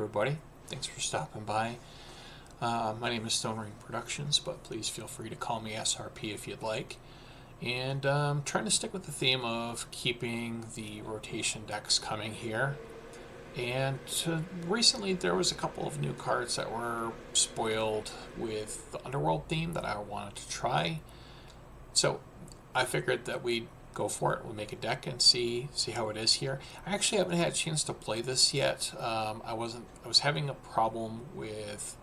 everybody. Thanks for stopping by. My name is Stone Ring Productions, but please feel free to call me SRP if you'd like. And trying to stick with the theme of keeping the rotation decks coming here. And recently there was a couple of new cards that were spoiled with the underworld theme that I wanted to try. So I figured that we'd go for it. We'll make a deck and see how it is here. I actually haven't had a chance to play this yet. I was having a problem with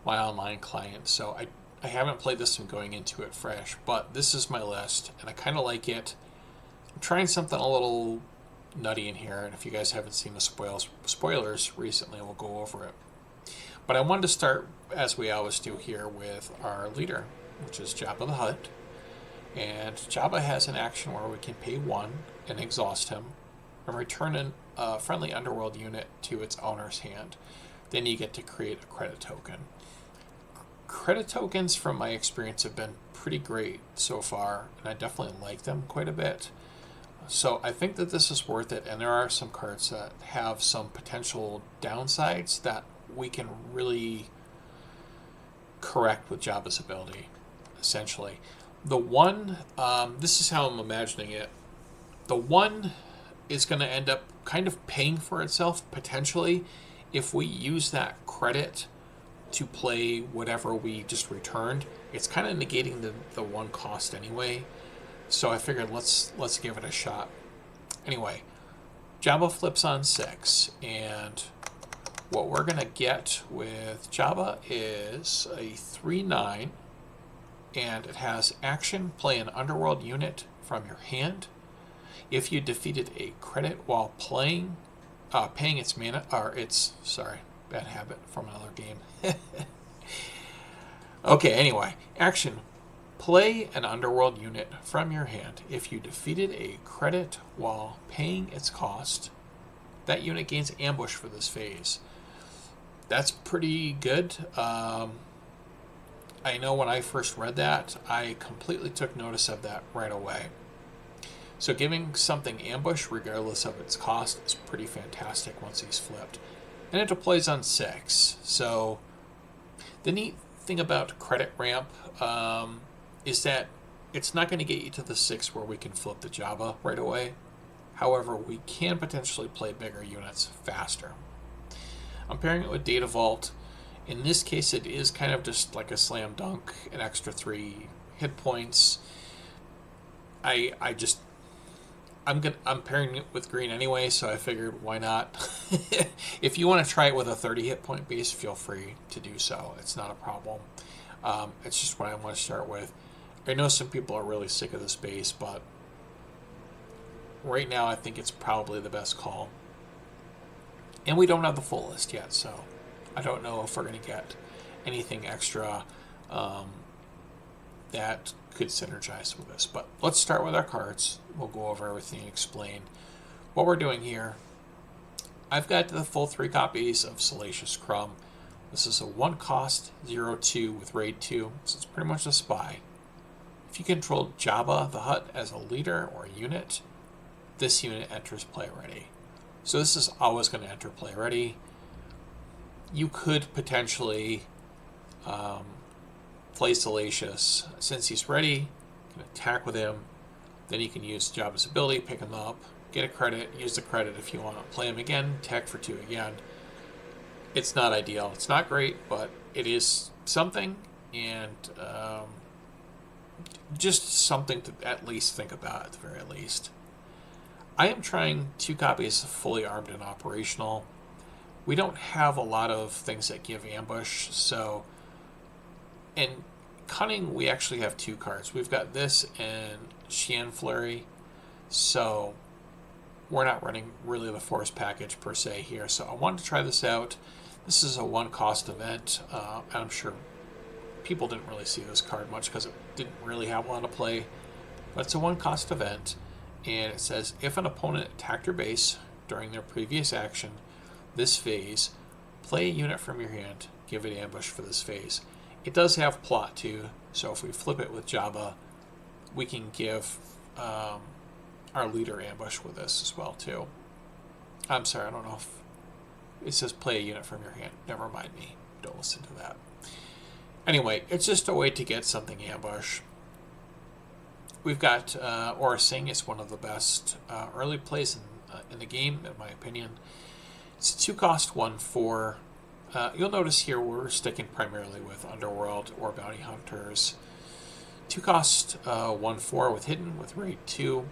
my online client, so I haven't played this one going into it fresh, but this is my list and I kind of like it. I'm trying something a little nutty in here, and if you guys haven't seen the spoilers recently, we'll go over it. But I wanted to start, as we always do here, with our leader, which is Jabba the Hutt. And Jabba has an action where we can pay 1 and exhaust him and return a friendly underworld unit to its owner's hand. Then you get to create a credit token. Credit tokens, from my experience, have been pretty great so far, and I definitely like them quite a bit. So I think that this is worth it, and there are some cards that have some potential downsides that we can really correct with Jabba's ability, essentially. The one, this is how I'm imagining it. The one is going to end up kind of paying for itself, potentially, if we use that credit to play whatever we just returned. It's kind of negating the one cost anyway. So I figured let's give it a shot. Anyway, Jabba flips on 6, and what we're going to get with Jabba is a 3/9. And it has action, play an underworld unit from your hand. If you defeated a credit while paying its mana, bad habit from another game. Okay, anyway, action, play an underworld unit from your hand. If you defeated a credit while paying its cost, that unit gains ambush for this phase. That's pretty good. I know when I first read that, I completely took notice of that right away. So giving something ambush, regardless of its cost, is pretty fantastic once he's flipped. And it deploys on 6. So the neat thing about credit ramp is that it's not going to get you to the 6 where we can flip the Jabba right away. However, we can potentially play bigger units faster. I'm pairing it with Data Vault. In this case, it is kind of just like a slam dunk, an extra 3 hit points. I'm pairing it with green anyway, so I figured why not. If you want to try it with a 30 hit point base, feel free to do so. It's not a problem. It's just what I want to start with. I know some people are really sick of this base, but right now I think it's probably the best call. And we don't have the full list yet, so I don't know if we're going to get anything extra that could synergize with this. But let's start with our cards. We'll go over everything and explain what we're doing here. I've got the full 3 copies of Salacious Crumb. This is a 1 cost, 0/2 with raid 2, so it's pretty much a spy. If you control Jabba the Hutt as a leader or a unit, this unit enters play ready. So this is always going to enter play ready. You could potentially play Salacious. Since he's ready, you can attack with him. Then you can use Jabba's ability, pick him up, get a credit, use the credit if you want to play him again, attack for 2 again. It's not ideal. It's not great, but it is something, and just something to at least think about at the very least. I am trying 2 copies of fully armed and operational. We don't have a lot of things that give ambush, so in Cunning we actually have 2 cards. We've got this and Xian Flurry, so we're not running really the force package per se here, so I wanted to try this out. This is a 1 cost event. I'm sure people didn't really see this card much because it didn't really have a lot of play, but it's a 1 cost event, and it says if an opponent attacked your base during their previous action this phase, play a unit from your hand, give it ambush for this phase. It does have plot too, so if we flip it with Jabba, we can give our leader ambush with this as well too. I'm sorry, I don't know if It says play a unit from your hand. Never mind me. Don't listen to that. Anyway, it's just a way to get something ambush. We've got Aura Sing. It's one of the best early plays in the game, in my opinion. It's a 2-cost 1/4. You'll notice here we're sticking primarily with Underworld or Bounty Hunters. 2-cost 1/4 with Hidden with Raid 2.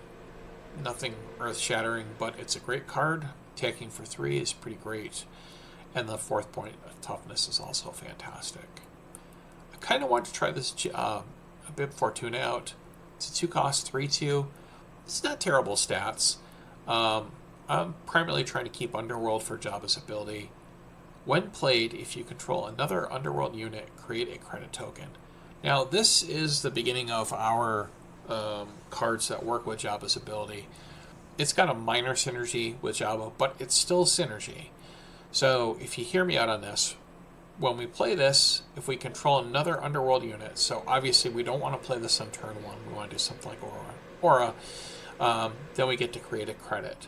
Nothing earth-shattering, but it's a great card. Attacking for 3 is pretty great. And the 4th point of toughness is also fantastic. I kind of want to try this Bib Fortuna out. It's a 2-cost 3/2. It's not terrible stats. I'm primarily trying to keep Underworld for Jabba's ability. When played, if you control another Underworld unit, create a credit token. Now, this is the beginning of our cards that work with Jabba's ability. It's got a minor synergy with Jabba, but it's still synergy. So if you hear me out on this, when we play this, if we control another Underworld unit, so obviously we don't want to play this on turn 1, we want to do something like Aura, then we get to create a credit.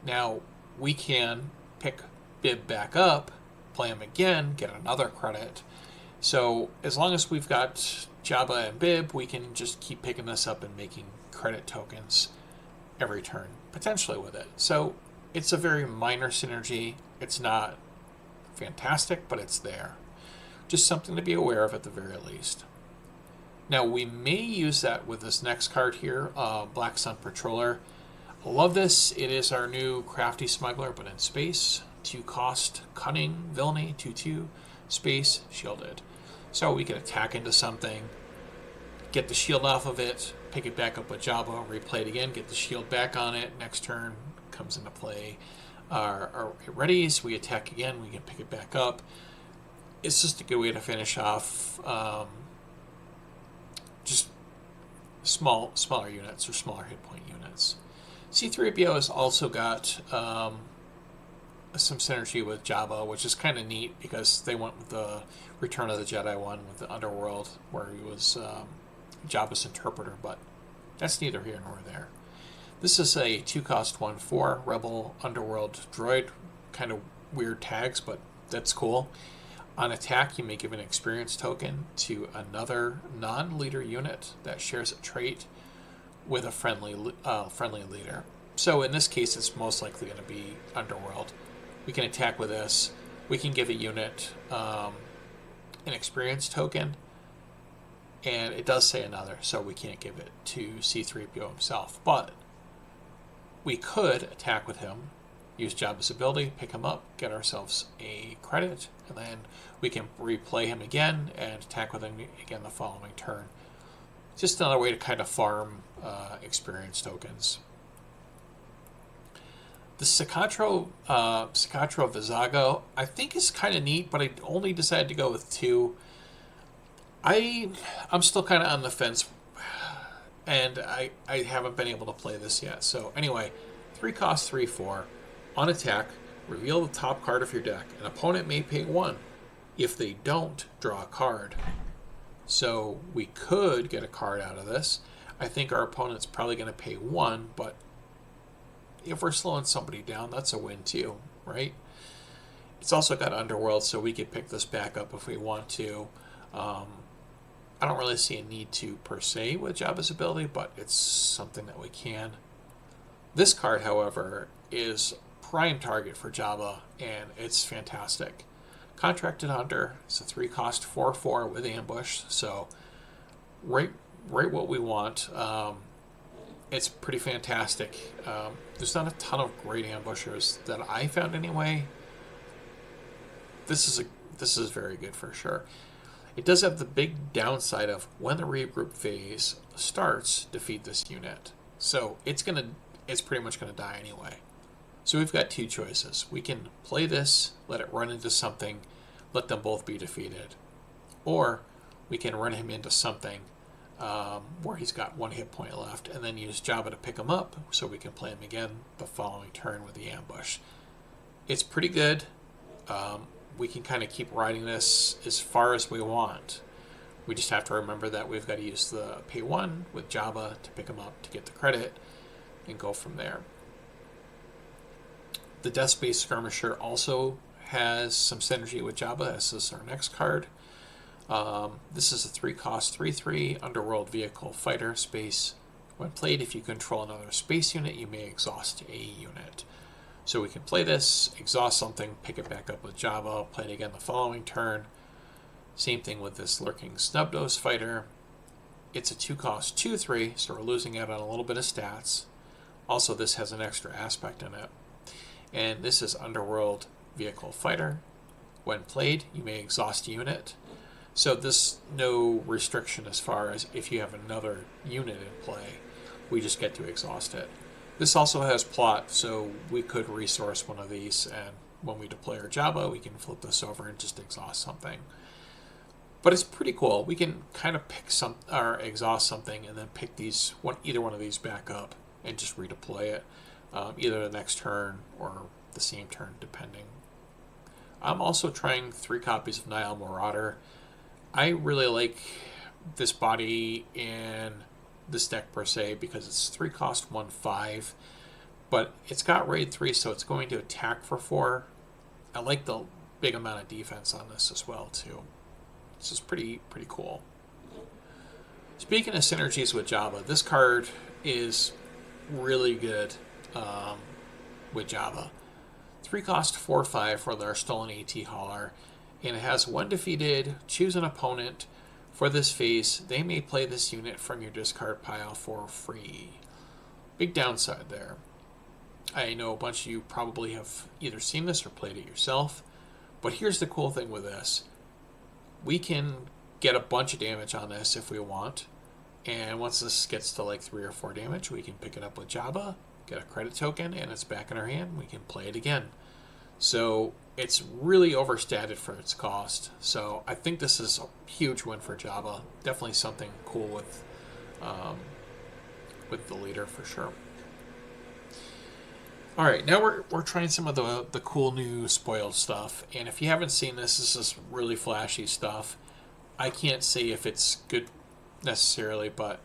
Now, we can pick Bib back up, play him again, get another credit. So as long as we've got Jabba and Bib, we can just keep picking this up and making credit tokens every turn, potentially with it. So it's a very minor synergy. It's not fantastic, but it's there. Just something to be aware of at the very least. Now, we may use that with this next card here, Black Sun Patroller. I love this. It is our new Crafty Smuggler, but in space. 2-cost Cunning, Villainy, 2/2, space, shielded. So we can attack into something, get the shield off of it, pick it back up with Jabba, replay it again, get the shield back on it. Next turn comes into play. It readies, we attack again, we can pick it back up. It's just a good way to finish off just smaller units or smaller hit point units. C-3PO has also got some synergy with Jabba, which is kind of neat because they went with the Return of the Jedi one with the Underworld, where he was Jabba's interpreter, but that's neither here nor there. This is a 2-cost 1/4 Rebel Underworld droid. Kind of weird tags, but that's cool. On attack, you may give an experience token to another non-leader unit that shares a trait with a friendly leader. So in this case, it's most likely going to be Underworld. We can attack with this. We can give a unit an experience token, and it does say another, so we can't give it to C-3PO himself. But we could attack with him, use Jabba's ability, pick him up, get ourselves a credit, and then we can replay him again and attack with him again the following turn. Just another way to kind of farm experience tokens. The Sicatro Vizago, I think is kind of neat, but I only decided to go with 2. I'm still kind of on the fence, and I haven't been able to play this yet. So anyway, 3-cost 3/4. On attack, reveal the top card of your deck. An opponent may pay 1. If they don't, draw a card. So we could get a card out of this. I think our opponent's probably going to pay 1, but if we're slowing somebody down, that's a win too, right? It's also got Underworld, so we could pick this back up if we want to. I don't really see a need to per se with Jabba's ability, but it's something that we can. This card, however, is prime target for Jabba, and it's fantastic. Contracted Hunter. It's a 3-cost 4/4 with ambush, so right what we want. It's pretty fantastic. There's not a ton of great ambushers that I found anyway. This is very good for sure. It does have the big downside of when the regroup phase starts, defeat this unit. So it's pretty much gonna die anyway. So we've got 2 choices. We can play this, let it run into something, let them both be defeated. Or we can run him into something where he's got 1 hit point left, and then use Jabba to pick him up so we can play him again the following turn with the ambush. It's pretty good. We can kind of keep riding this as far as we want. We just have to remember that we've got to use the pay 1 with Jabba to pick him up to get the credit and go from there. The Death Space Skirmisher also has some synergy with Jabba. This is our next card. This is a 3-cost 3/3 underworld vehicle fighter space. When played, if you control another space unit, you may exhaust a unit. So we can play this, exhaust something, pick it back up with Jabba, play it again the following turn. Same thing with this lurking snub-nosed fighter. It's a 2-cost 2/3, so we're losing out on a little bit of stats. Also, this has an extra aspect in it. And this is underworld vehicle fighter. When played, you may exhaust a unit. So this no restriction as far as if you have another unit in play. We just get to exhaust it. This also has plot, so we could resource one of these, and when we deploy our Jabba, we can flip this over and just exhaust something. But it's pretty cool. We can kind of pick some or exhaust something and then pick either one of these back up and just redeploy it, either the next turn or the same turn, depending. I'm also trying 3 copies of Nihil Marauder. I really like this body in this deck per se because it's 3-cost 1/5, but it's got raid 3, so it's going to attack for 4. I like the big amount of defense on this as well too. This is pretty cool. Speaking of synergies with Jabba, this card is really good with Jabba. 3-cost 4/5 for their stolen AT hauler, and it has when defeated, choose an opponent. For this phase, they may play this unit from your discard pile for free. Big downside there. I know a bunch of you probably have either seen this or played it yourself, but here's the cool thing with this. We can get a bunch of damage on this if we want, and once this gets to like 3 or 4 damage, we can pick it up with Jabba, get a credit token, and it's back in our hand. We can play it again. So it's really overstated for its cost. So I think this is a huge win for Jabba. Definitely something cool with the leader for sure. All right, now we're trying some of the cool new spoiled stuff. And if you haven't seen this, this is really flashy stuff. I can't say if it's good necessarily, but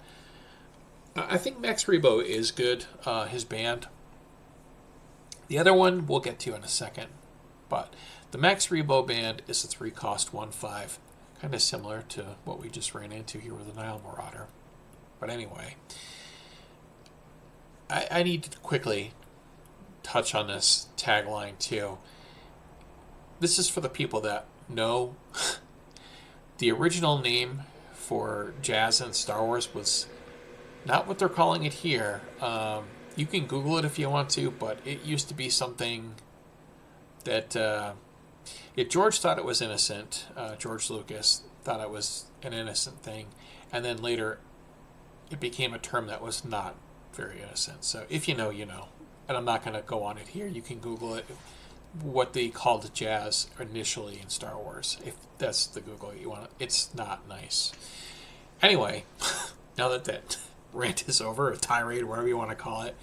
I think Max Rebo is good, his band. The other one we'll get to in a second, but the Max Rebo band is a 3-cost 1/5, kind of similar to what we just ran into here with the Nihil Marauder. But anyway, I need to quickly touch on this tagline too. This is for the people that know. The original name for Jazz in Star Wars was not what they're calling it here. You can Google it if you want to, but it used to be something that George thought it was innocent. George Lucas thought it was an innocent thing, and then later it became a term that was not very innocent. So if you know, you know. And I'm not going to go on it here. You can Google it, what they called Jazz initially in Star Wars, if that's the Google you want. It's not nice. Anyway, now that rant is over, a tirade, whatever you want to call it,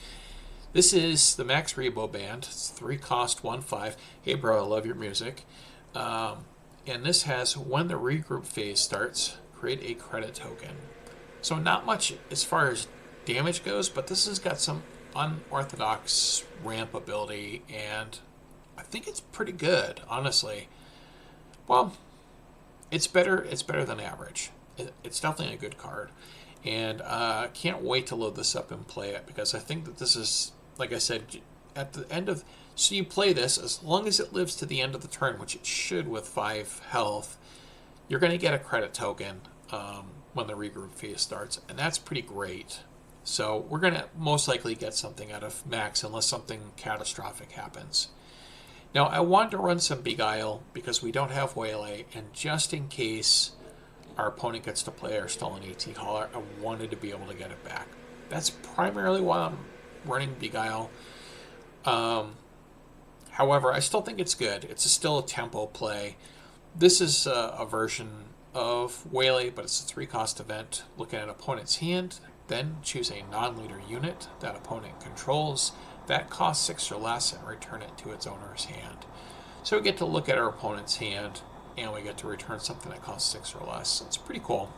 this is the Max Rebo band. It's 3-cost 1/5. Hey bro, I love your music. And this has when the regroup phase starts, create a credit token. So not much as far as damage goes, but this has got some unorthodox ramp ability, and I think it's pretty good, honestly. Well, it's better than average. It's definitely a good card, and can't wait to load this up and play it, because I think that this is, like I said, at the end of, so you play this, as long as it lives to the end of the turn, which it should with 5 health, you're going to get a credit token when the regroup phase starts, and that's pretty great. So we're going to most likely get something out of Max unless something catastrophic happens. Now, I wanted to run some Beguile because we don't have Waylay, and just in case our opponent gets to play our stolen AT hauler, I wanted to be able to get it back. That's primarily why I'm running Beguile. However, I still think it's good. It's still a tempo play. This is a version of Waylay, but it's a 3-cost event. Looking at opponent's hand, then choose a non-leader unit that opponent controls that costs 6 or less and return it to its owner's hand. So we get to look at our opponent's hand and we get to return something that costs 6 or less. So it's pretty cool.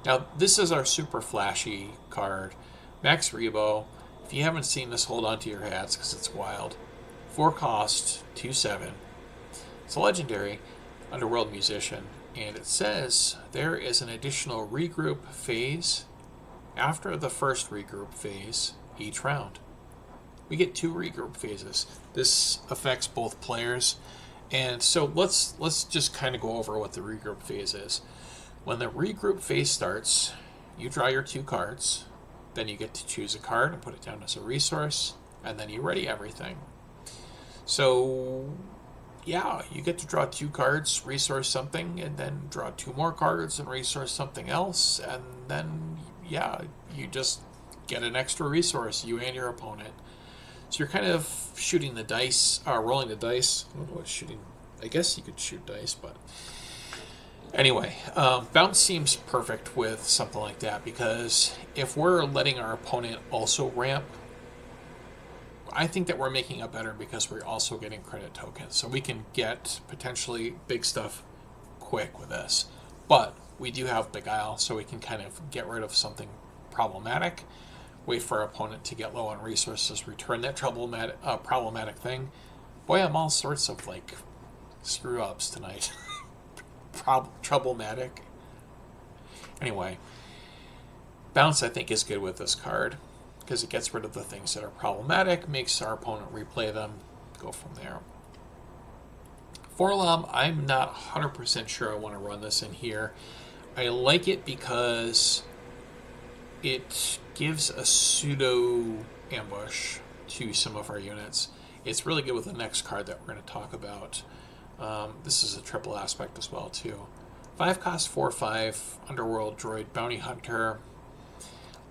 Now this is our super flashy card, Max Rebo. If you haven't seen this, hold on to your hats because it's wild. 4-cost, 2/7. It's a legendary underworld musician, and it says there is an additional regroup phase after the first regroup phase each round. We get 2 regroup phases. This affects both players, and so let's just kind of go over what the regroup phase is. When the regroup phase starts, you draw your 2 cards, then you get to choose a card and put it down as a resource, and then you ready everything. So yeah, you get to draw 2 cards, resource something, and then draw 2 more cards and resource something else, and then yeah, you just get an extra resource, you and your opponent. So you're kind of shooting the dice, rolling the dice. I don't know what shooting. I guess you could shoot dice, but anyway, bounce seems perfect with something like that, because if we're letting our opponent also ramp, I think that we're making it better because we're also getting credit tokens. So we can get potentially big stuff quick with this. But we do have Beguile, so we can kind of get rid of something problematic, wait for our opponent to get low on resources, return that problematic thing. Boy, I'm all sorts of like screw-ups tonight. Troublematic. Anyway, bounce I think is good with this card because it gets rid of the things that are problematic, makes our opponent replay them, go from there. Forlom, I'm not 100% sure I want to run this in here. I like it because it gives a pseudo ambush to some of our units. It's really good with the next card that we're going to talk about. This is a triple aspect as well too. 5 cost 4/5 underworld droid bounty hunter.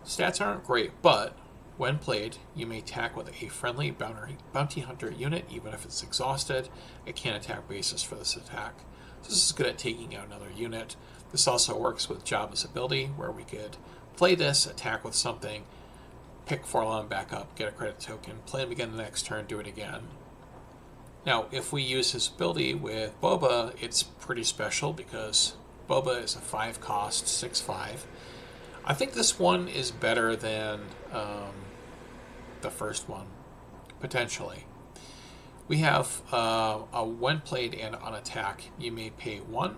Stats aren't great, but when played, you may attack with a friendly bounty hunter unit, even if it's exhausted. It can't attack bases for this attack. So this is good at taking out another unit. This also works with Jabba's ability, where we could play this, attack with something, pick Forlom back up, get a credit token, play him again the next turn, do it again. Now, if we use his ability with Boba, it's pretty special because Boba is a 5 cost, 6/5. I think this one is better than the first one, potentially. We have a when played and on attack, you may pay 1.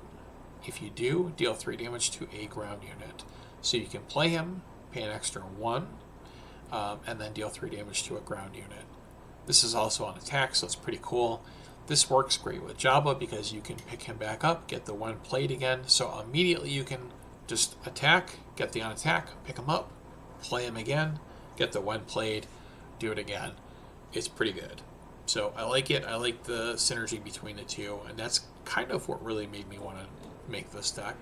If you do, deal 3 damage to a ground unit. So you can play him, pay an extra 1, and then deal 3 damage to a ground unit. This is also on attack, so it's pretty cool. This works great with Jabba because you can pick him back up, get the when played again, so immediately you can just attack, get the on attack, pick him up, play him again, get the when played, do it again. It's pretty good. So I like it. I like the synergy between the two, and that's kind of what really made me want to make this deck.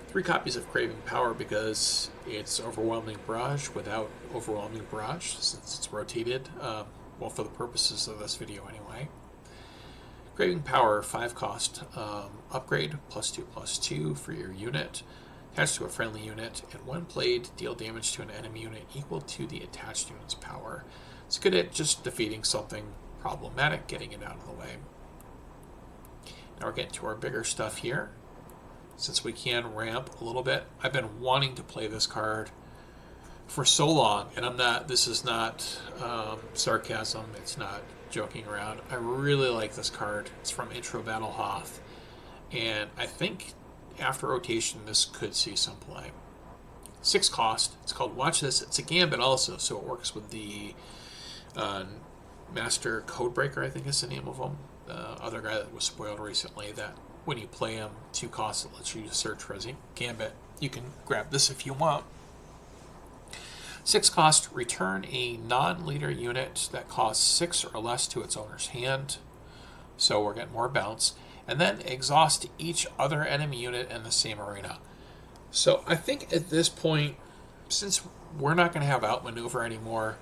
3 copies of Craving Power because it's Overwhelming Barrage without Overwhelming Barrage, since it's rotated, well, for the purposes of this video anyway. Craving Power, 5 cost upgrade, +2/+2 for your unit, attached to a friendly unit, and when played, deal damage to an enemy unit equal to the attached unit's power. It's good at just defeating something problematic, getting it out of the way. Now we're getting to our bigger stuff here. Since we can ramp a little bit, I've been wanting to play this card for so long, and this is not sarcasm, it's not joking around. I really like this card. It's from Intro Battle Hoth, and I think after rotation this could see some play. 6 cost, it's called Watch This. It's a gambit also, so it works with the Master Codebreaker, I think is the name of him. The other guy that was spoiled recently, that when you play him, 2 costs, it lets you search for his gambit. You can grab this if you want. 6 cost, return a non-leader unit that costs 6 or less to its owner's hand. So we're getting more bounce. And then exhaust each other enemy unit in the same arena. So I think at this point, since we're not going to have outmaneuver anymore,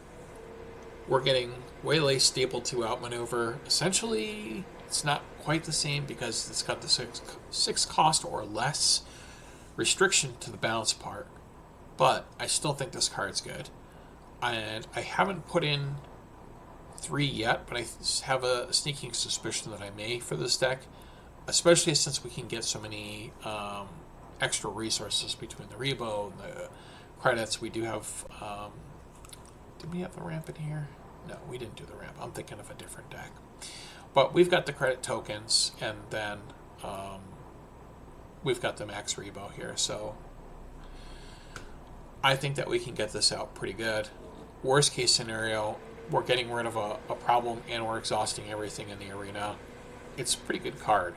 we're getting Waylay Staple 2 outmaneuver. Essentially, it's not quite the same because it's got the 6 cost or less restriction to the bounce part. But I still think this card's good. And I haven't put in 3 yet, but I have a sneaking suspicion that I may for this deck, especially since we can get so many extra resources between the Rebo and the credits. We do have... did we have the ramp in here? No, we didn't do the ramp. I'm thinking of a different deck. But we've got the credit tokens, and then we've got the max rebo here, so I think that we can get this out pretty good. Worst case scenario, we're getting rid of a problem and we're exhausting everything in the arena. It's a pretty good card.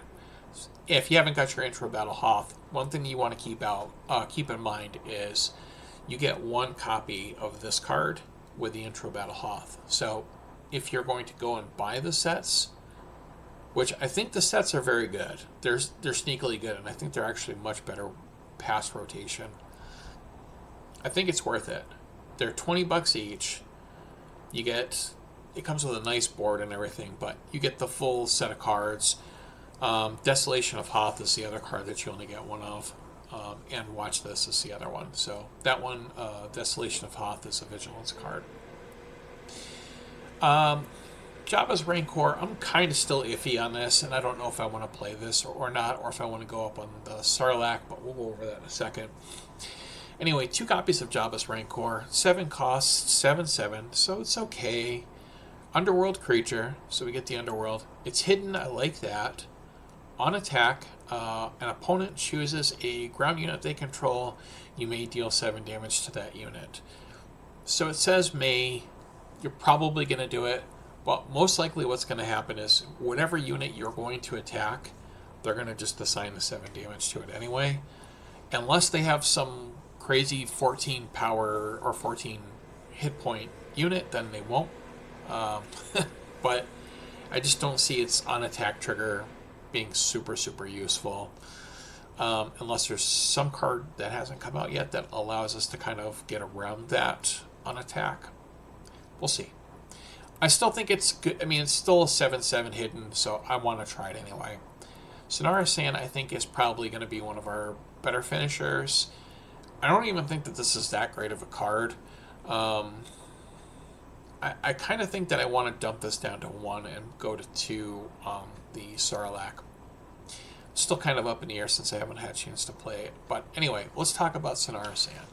If you haven't got your intro battle Hoth, one thing you want to keep in mind is you get one copy of this card with the intro battle Hoth. So if you're going to go and buy the sets, which I think the sets are very good, they're sneakily good, and I think they're actually much better past rotation. I think it's worth it. They're $20 each. It comes with a nice board and everything, but you get the full set of cards. Desolation of Hoth is the other card that you only get one of, and Watch This is the other one. So that one, Desolation of Hoth, is a Vigilance card. Jabba's Rancor, I'm kind of still iffy on this, and I don't know if I want to play this or not, or if I want to go up on the Sarlacc, but we'll go over that in a second. Anyway, 2 copies of Jabba's Rancor, 7 costs, 7/7, so it's okay. Underworld creature, so we get the Underworld. It's hidden, I like that. On attack, an opponent chooses a ground unit they control. You may deal 7 damage to that unit. So it says may. You're probably going to do it, but most likely what's going to happen is whatever unit you're going to attack, they're going to just assign the 7 damage to it anyway. Unless they have some crazy 14 power or 14 hit point unit, then they won't. But I just don't see its on attack trigger being super useful, unless there's some card that hasn't come out yet that allows us to kind of get around that on attack. We'll see. I still think it's good. I mean, it's still a 7/7 hidden, so I want to try it anyway. Sonara Sand, I think, is probably going to be one of our better finishers. I don't even think that this is that great of a card. I kind of think that I want to dump this down to 1 and go to 2 on the Sarlacc. Still kind of up in the air since I haven't had a chance to play it. But anyway, let's talk about Sonara Sand.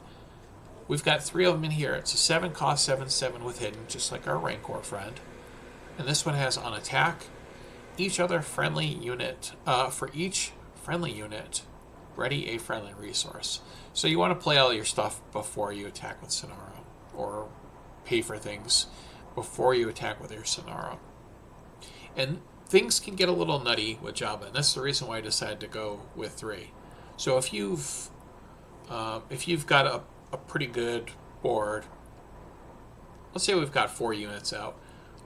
We've got 3 of them in here. It's a 7 cost, 7/7 with hidden, just like our Rancor friend. And this one has on attack. Each other friendly unit, for each friendly unit, ready a friendly resource. So you want to play all your stuff before you attack with Sonara, or pay for things before you attack with your Sonara. And things can get a little nutty with Jabba, and that's the reason why I decided to go with 3. So if you've got a pretty good board, let's say we've got 4 units out.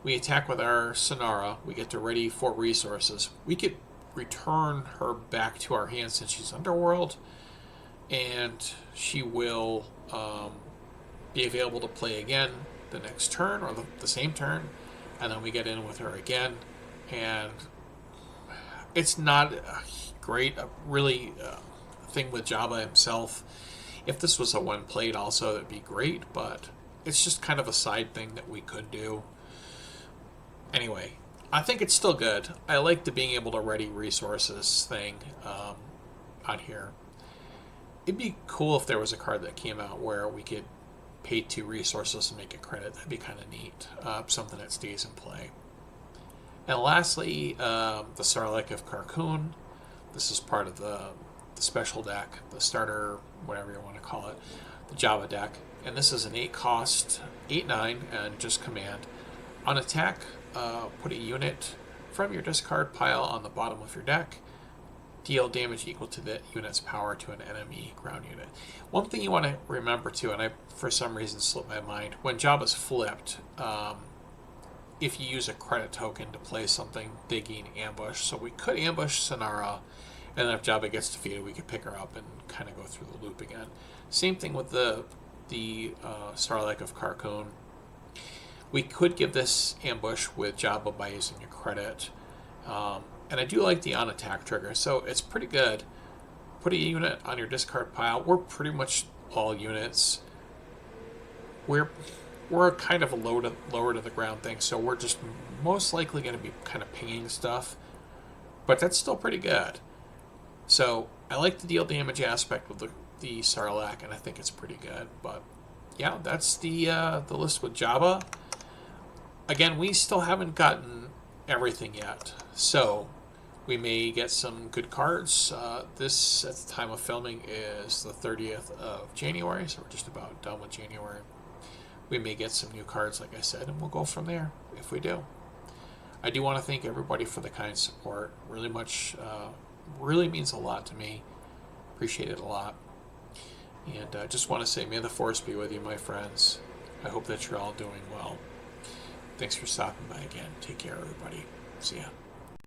We attack with our Sonara. We get to ready 4 resources. We could return her back to our hand since she's Underworld, and she will be available to play again the next turn or the same turn, and then we get in with her again. And it's not great, really thing with Jabba himself. If this was a 1 played also, that'd be great, but it's just kind of a side thing that we could do. Anyway, I think it's still good. I like the being able to ready resources thing on here. It'd be cool if there was a card that came out where we could pay 2 resources and make a credit. That'd be kind of neat. Something that stays in play. And lastly, the Sarlacc of Carcoon. This is part of the special deck, the starter, whatever you want to call it, the Jabba deck. And this is an 8 cost, 8/9, and just command. On attack, put a unit from your discard pile on the bottom of your deck. Deal damage equal to the unit's power to an enemy ground unit. One thing you want to remember too, and I for some reason slipped my mind, when Jabba's flipped, if you use a credit token to play something, they gain ambush. So we could ambush Sonara, and then if Jabba gets defeated, we could pick her up and kind of go through the loop again. Same thing with the Sarlacc of Carcoon. We could give this ambush with Jabba by using a credit. And I do like the on-attack trigger, so it's pretty good. Put a unit on your discard pile. We're pretty much all units. We're kind of a lower to the ground thing, so we're just most likely going to be kind of pinging stuff. But that's still pretty good. So I like the deal damage aspect with the Sarlacc, and I think it's pretty good. But yeah, that's the list with Jabba. Again, we still haven't gotten everything yet. So we may get some good cards. This, at the time of filming, is the 30th of January, so we're just about done with January. We may get some new cards, like I said, and we'll go from there if we do. I do want to thank everybody for the kind support. Really much, really means a lot to me. Appreciate it a lot. And just want to say, may the force be with you, my friends. I hope that you're all doing well. Thanks for stopping by again. Take care, everybody. See ya.